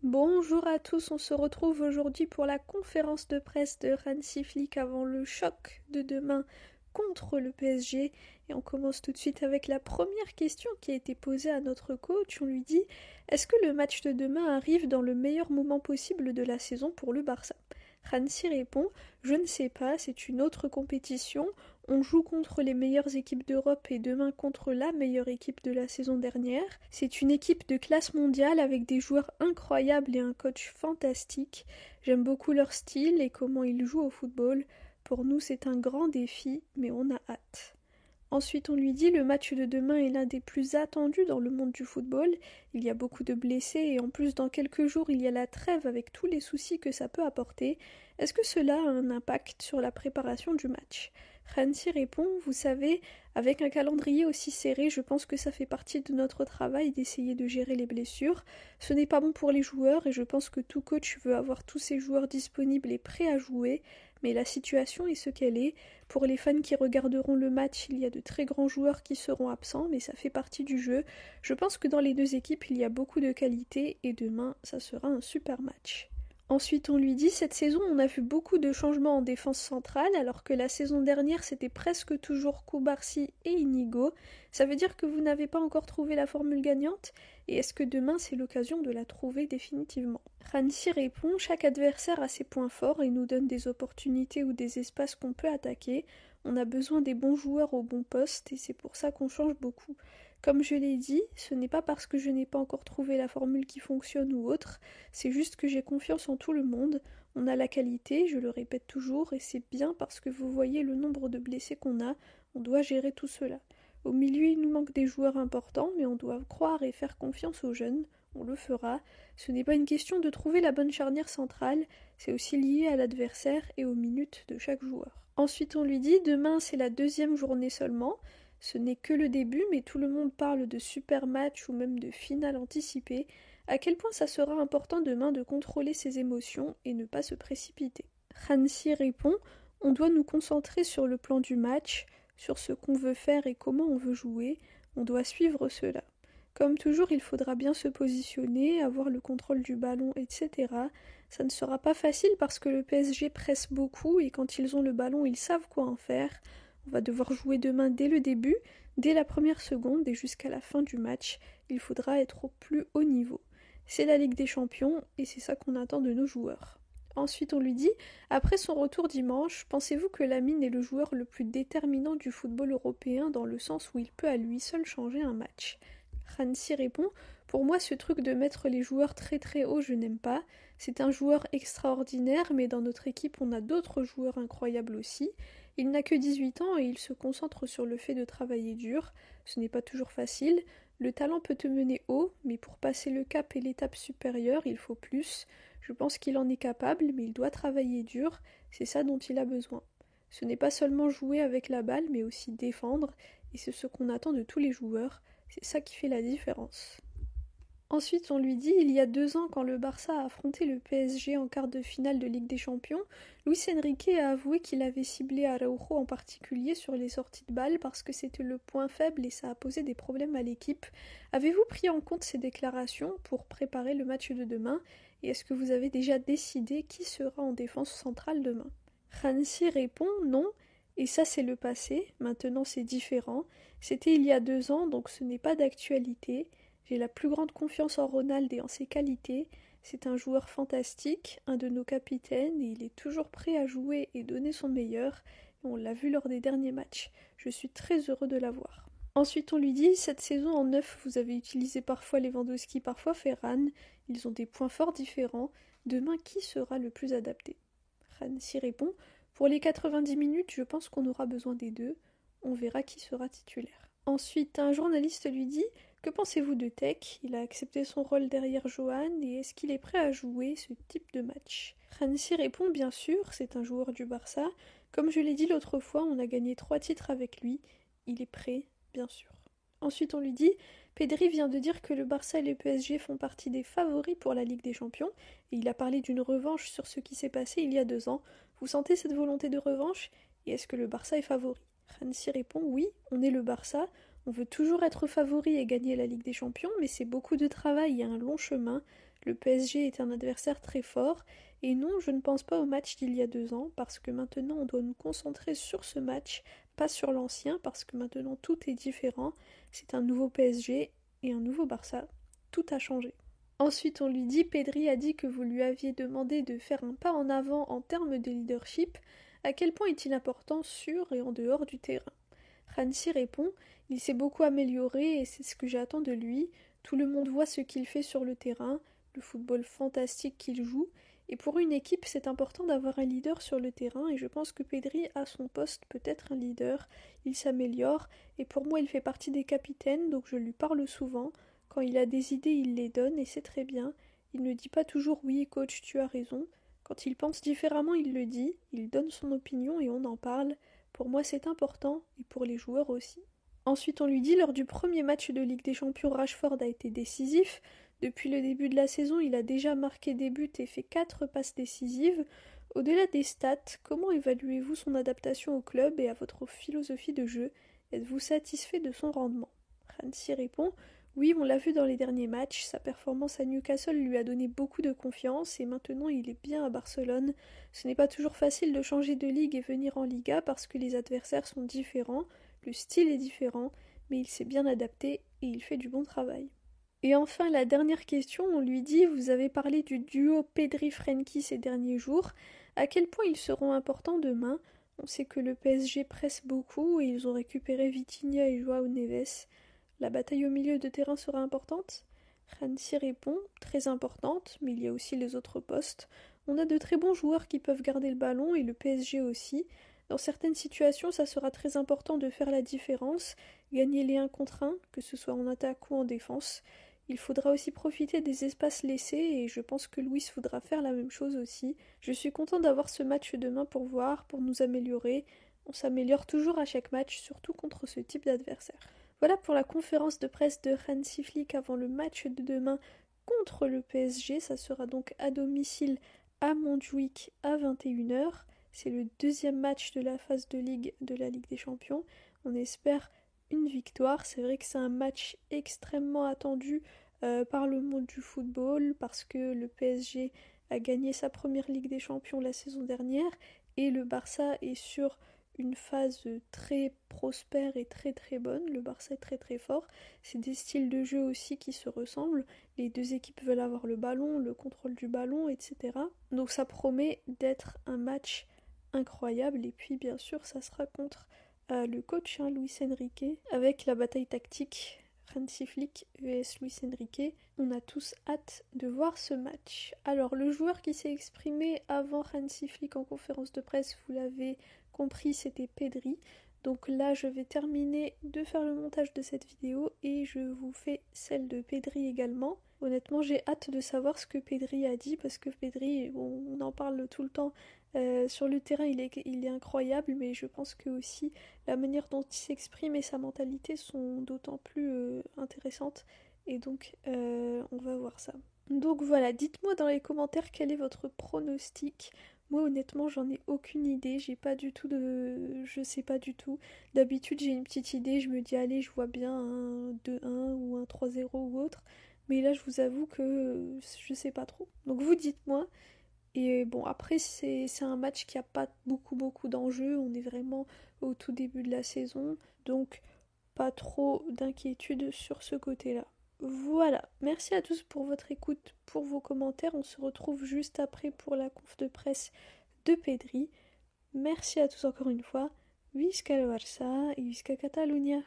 Bonjour à tous, on se retrouve aujourd'hui pour la conférence de presse de Hansi Flick avant le choc de demain contre le PSG. Et on commence tout de suite avec la première question qui a été posée à notre coach. On lui dit: est-ce que le match de demain arrive dans le meilleur moment possible de la saison pour le Barça? Hansi répond: je ne sais pas, c'est une autre compétition. On joue contre les meilleures équipes d'Europe et demain contre la meilleure équipe de la saison dernière. C'est une équipe de classe mondiale avec des joueurs incroyables et un coach fantastique. J'aime beaucoup leur style et comment ils jouent au football. Pour nous, c'est un grand défi, mais on a hâte. Ensuite, on lui dit: le match de demain est l'un des plus attendus dans le monde du football. Il y a beaucoup de blessés et en plus, dans quelques jours, il y a la trêve avec tous les soucis que ça peut apporter. Est-ce que cela a un impact sur la préparation du match? Hansi répond: vous savez, avec un calendrier aussi serré, je pense que ça fait partie de notre travail d'essayer de gérer les blessures. Ce n'est pas bon pour les joueurs et je pense que tout coach veut avoir tous ses joueurs disponibles et prêts à jouer. Mais la situation est ce qu'elle est. Pour les fans qui regarderont le match, il y a de très grands joueurs qui seront absents, mais ça fait partie du jeu. Je pense que dans les deux équipes, il y a beaucoup de qualité et demain, ça sera un super match. Ensuite, on lui dit: cette saison, on a vu beaucoup de changements en défense centrale, alors que la saison dernière, c'était presque toujours Koubarsi et Inigo. Ça veut dire que vous n'avez pas encore trouvé la formule gagnante? Et est-ce que demain, c'est l'occasion de la trouver définitivement? Hansi répond: chaque adversaire a ses points forts et nous donne des opportunités ou des espaces qu'on peut attaquer. On a besoin des bons joueurs au bon poste et c'est pour ça qu'on change beaucoup. Comme je l'ai dit, ce n'est pas parce que je n'ai pas encore trouvé la formule qui fonctionne ou autre, c'est juste que j'ai confiance en tout le monde. On a la qualité, je le répète toujours, et c'est bien parce que vous voyez le nombre de blessés qu'on a, on doit gérer tout cela. Au milieu, il nous manque des joueurs importants, mais on doit croire et faire confiance aux jeunes. On le fera. Ce n'est pas une question de trouver la bonne charnière centrale, c'est aussi lié à l'adversaire et aux minutes de chaque joueur. Ensuite, on lui dit: demain, c'est la deuxième journée seulement. Ce n'est que le début, mais tout le monde parle de super match ou même de finale anticipée. À quel point ça sera important demain de contrôler ses émotions et ne pas se précipiter? Hansi répond: on doit nous concentrer sur le plan du match, sur ce qu'on veut faire et comment on veut jouer. On doit suivre cela. Comme toujours, il faudra bien se positionner, avoir le contrôle du ballon, etc. Ça ne sera pas facile parce que le PSG presse beaucoup et quand ils ont le ballon, ils savent quoi en faire. On va devoir jouer demain dès le début, dès la première seconde et jusqu'à la fin du match. Il faudra être au plus haut niveau. C'est la Ligue des Champions et c'est ça qu'on attend de nos joueurs. Ensuite, on lui dit: après son retour dimanche, pensez-vous que Lamine est le joueur le plus déterminant du football européen dans le sens où il peut à lui seul changer un match? Hansi répond: pour moi, ce truc de mettre les joueurs très très haut, je n'aime pas. C'est un joueur extraordinaire, mais dans notre équipe, on a d'autres joueurs incroyables aussi. Il n'a que 18 ans et il se concentre sur le fait de travailler dur. Ce n'est pas toujours facile. Le talent peut te mener haut, mais pour passer le cap et l'étape supérieure, il faut plus. Je pense qu'il en est capable, mais il doit travailler dur. C'est ça dont il a besoin. Ce n'est pas seulement jouer avec la balle, mais aussi défendre, et c'est ce qu'on attend de tous les joueurs. C'est ça qui fait la différence. Ensuite, on lui dit: il y a 2 ans, quand le Barça a affronté le PSG en quart de finale de Ligue des Champions, Luis Enrique a avoué qu'il avait ciblé Araujo en particulier sur les sorties de balles parce que c'était le point faible et ça a posé des problèmes à l'équipe. Avez-vous pris en compte ces déclarations pour préparer le match de demain? Et est-ce que vous avez déjà décidé qui sera en défense centrale demain? Hansi répond: non, et ça c'est le passé, maintenant c'est différent. C'était il y a 2 ans, donc ce n'est pas d'actualité. J'ai la plus grande confiance en Ronald et en ses qualités. C'est un joueur fantastique, un de nos capitaines, et il est toujours prêt à jouer et donner son meilleur. On l'a vu lors des derniers matchs. Je suis très heureux de l'avoir. Ensuite, on lui dit: cette saison en neuf, vous avez utilisé parfois Lewandowski, parfois Ferran. Ils ont des points forts différents. Demain, qui sera le plus adapté? Hansi répond: pour les 90 minutes, je pense qu'on aura besoin des deux. On verra qui sera titulaire. Ensuite, un journaliste lui dit: que pensez-vous de Tech? Il a accepté son rôle derrière Johan et est-ce qu'il est prêt à jouer ce type de match? Hansi répond: bien sûr, c'est un joueur du Barça. Comme je l'ai dit l'autre fois, on a gagné 3 titres avec lui. Il est prêt, bien sûr. Ensuite, on lui dit: Pedri vient de dire que le Barça et le PSG font partie des favoris pour la Ligue des Champions, et il a parlé d'une revanche sur ce qui s'est passé il y a 2 ans. Vous sentez cette volonté de revanche? Et est-ce que le Barça est favori? Hansi répond: oui, on est le Barça, on veut toujours être favori et gagner la Ligue des Champions, mais c'est beaucoup de travail et un long chemin. Le PSG est un adversaire très fort, et non, je ne pense pas au match d'il y a 2 ans, parce que maintenant on doit nous concentrer sur ce match, pas sur l'ancien, parce que maintenant tout est différent. C'est un nouveau PSG et un nouveau Barça. Tout a changé. Ensuite, on lui dit, Pedri a dit que vous lui aviez demandé de faire un pas en avant en termes de leadership. À quel point est-il important sur et en dehors du terrain? Hansi répond, il s'est beaucoup amélioré et c'est ce que j'attends de lui. Tout le monde voit ce qu'il fait sur le terrain, le football fantastique qu'il joue. Et pour une équipe, c'est important d'avoir un leader sur le terrain et je pense que Pedri, à son poste, peut être un leader. Il s'améliore et pour moi, il fait partie des capitaines, donc je lui parle souvent. Quand il a des idées, il les donne et c'est très bien. Il ne dit pas toujours oui, coach, tu as raison. Quand il pense différemment, il le dit, il donne son opinion et on en parle. Pour moi, c'est important et pour les joueurs aussi. Ensuite, on lui dit lors du premier match de Ligue des Champions, Rashford a été décisif. Depuis le début de la saison, il a déjà marqué des buts et fait 4 passes décisives. Au-delà des stats, comment évaluez-vous son adaptation au club et à votre philosophie de jeu? Êtes-vous satisfait de son rendement? Hansi répond oui, on l'a vu dans les derniers matchs, sa performance à Newcastle lui a donné beaucoup de confiance et maintenant il est bien à Barcelone. Ce n'est pas toujours facile de changer de ligue et venir en Liga parce que les adversaires sont différents, le style est différent, mais il s'est bien adapté et il fait du bon travail. Et enfin, la dernière question, on lui dit vous avez parlé du duo Pedri-Frenkie ces derniers jours. À quel point ils seront importants demain? On sait que le PSG presse beaucoup et ils ont récupéré Vitinha et Joao Neves. La bataille au milieu de terrain sera importante? Hansi répond très importante, mais il y a aussi les autres postes. On a de très bons joueurs qui peuvent garder le ballon et le PSG aussi. Dans certaines situations, ça sera très important de faire la différence, gagner les 1 contre 1, que ce soit en attaque ou en défense. Il faudra aussi profiter des espaces laissés et je pense que Luis voudra faire la même chose aussi. Je suis content d'avoir ce match demain pour voir, pour nous améliorer. On s'améliore toujours à chaque match, surtout contre ce type d'adversaire. Voilà pour la conférence de presse de Hansi Flick avant le match de demain contre le PSG. Ça sera donc à domicile à Montjuïc à 21h. C'est le deuxième match de la phase de Ligue de la Ligue des Champions. On espère une victoire. C'est vrai que c'est un match extrêmement attendu par le monde du football parce que le PSG a gagné sa première Ligue des Champions la saison dernière et le Barça est sur une phase très prospère et très très bonne. Le Barça est très très fort. C'est des styles de jeu aussi qui se ressemblent. Les deux équipes veulent avoir le ballon, le contrôle du ballon, etc. Donc ça promet d'être un match incroyable. Et puis bien sûr, ça sera contre le coach Luis Enrique avec la bataille tactique. Hansi Flick vs Luis Enrique. On a tous hâte de voir ce match. Alors, le joueur qui s'est exprimé avant Hansi Flick en conférence de presse, vous l'avez compris, c'était Pedri. Donc là, je vais terminer de faire le montage de cette vidéo et je vous fais celle de Pedri également. Honnêtement, j'ai hâte de savoir ce que Pedri a dit parce que Pedri, on en parle tout le temps. Sur le terrain, il est incroyable, mais je pense que aussi la manière dont il s'exprime et sa mentalité sont d'autant plus intéressantes. Et donc, on va voir ça. Donc voilà, dites-moi dans les commentaires quel est votre pronostic. Moi honnêtement j'en ai aucune idée, j'ai pas du tout de... je sais pas du tout. D'habitude j'ai une petite idée, je me dis allez je vois bien un 2-1 ou un 3-0 ou autre. Mais là je vous avoue que je sais pas trop. Donc vous dites-moi. Et bon après c'est un match qui a pas beaucoup d'enjeux, on est vraiment au tout début de la saison. Donc pas trop d'inquiétude sur ce côté-là. Voilà, merci à tous pour votre écoute, pour vos commentaires. On se retrouve juste après pour la conf de presse de Pedri. Merci à tous encore une fois. Visca le Barça et Visca Catalunya.